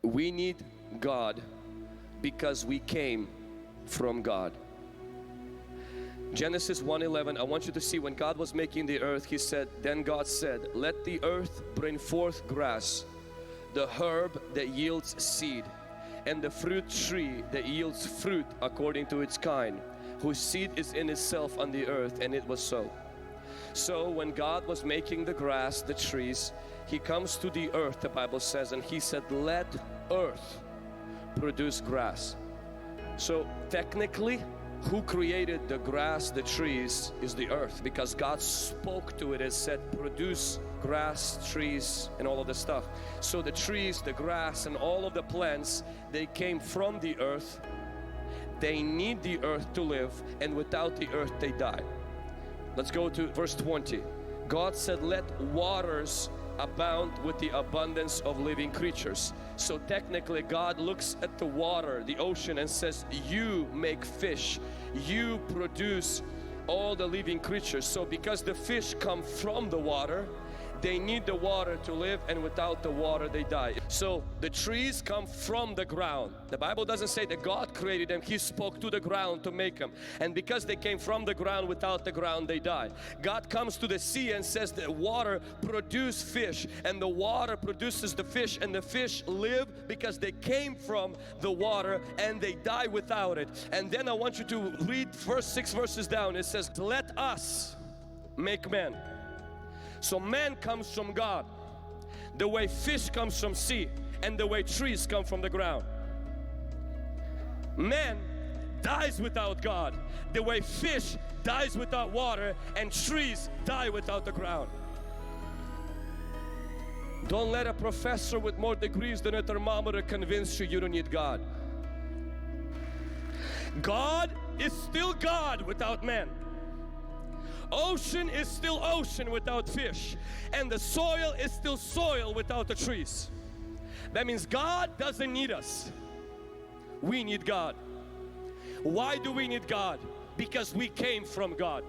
We need God because we came from God. Genesis 1:11, I want you to see when God was making the earth, He said, then God said, let the earth bring forth grass, the herb that yields seed, and the fruit tree that yields fruit according to its kind, whose seed is in itself on the earth. And it was so. So when God was making the grass, the trees, He comes to the earth, the Bible says, and He said, let earth produce grass. So technically, who created the grass, the trees, is the earth, because God spoke to it and said, produce grass, trees, and all of the stuff. So the trees, the grass, and all of the plants, they came from the earth. They need the earth to live, and without the earth they die. Let's go to verse 20. God said, let waters abound with the abundance of living creatures. So technically God looks at the water, the ocean, and says, you make fish, you produce all the living creatures. So because the fish come from the water, they need the water to live, and without the water they die. So the trees come from the ground. The Bible doesn't say that God created them, He spoke to the ground to make them. And because they came from the ground, without the ground they die. God comes to the sea and says that water produce fish, and the water produces the fish, and the fish live because they came from the water, and they die without it. And then I want you to read first 6 verses down. It says, let us make man. So man comes from God, the way fish comes from sea, and the way trees come from the ground. Man dies without God, the way fish dies without water, and trees die without the ground. Don't let a professor with more degrees than a thermometer convince you you don't need God. God is still God without man. Ocean is still ocean without fish, and the soil is still soil without the trees. That means God doesn't need us. We need God. Why do we need God? Because we came from God.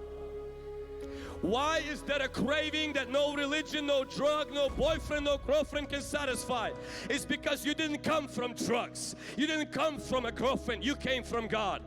Why is there a craving that no religion, no drug, no boyfriend, no girlfriend can satisfy? It's because you didn't come from drugs. You didn't come from a girlfriend. You came from God.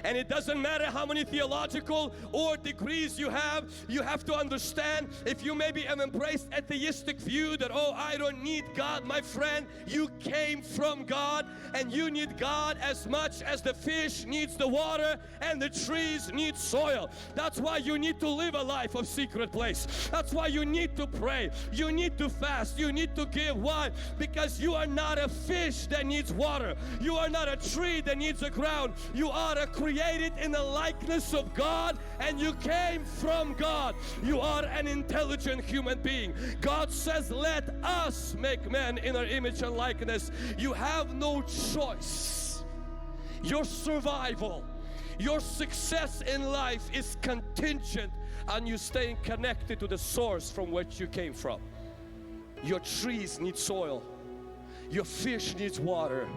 And it doesn't matter how many theological or degrees you have to understand, if you maybe have embraced atheistic view that, oh, I don't need God, my friend, you came from God, and you need God as much as the fish needs the water and the trees need soil. That's why you need to live a life of secret place. That's why you need to pray, you need to fast, you need to give. Why? Because you are not a fish that needs water. You are not a tree that needs the ground. You are created in the likeness of God, and you came from God. You are an intelligent human being. God says, let us make man in our image and likeness. You have no choice. Your survival, your success in life is contingent on you staying connected to the source from which you came from. Your trees need soil. Your fish needs water.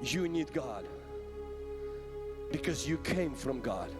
You need God. Because you came from God.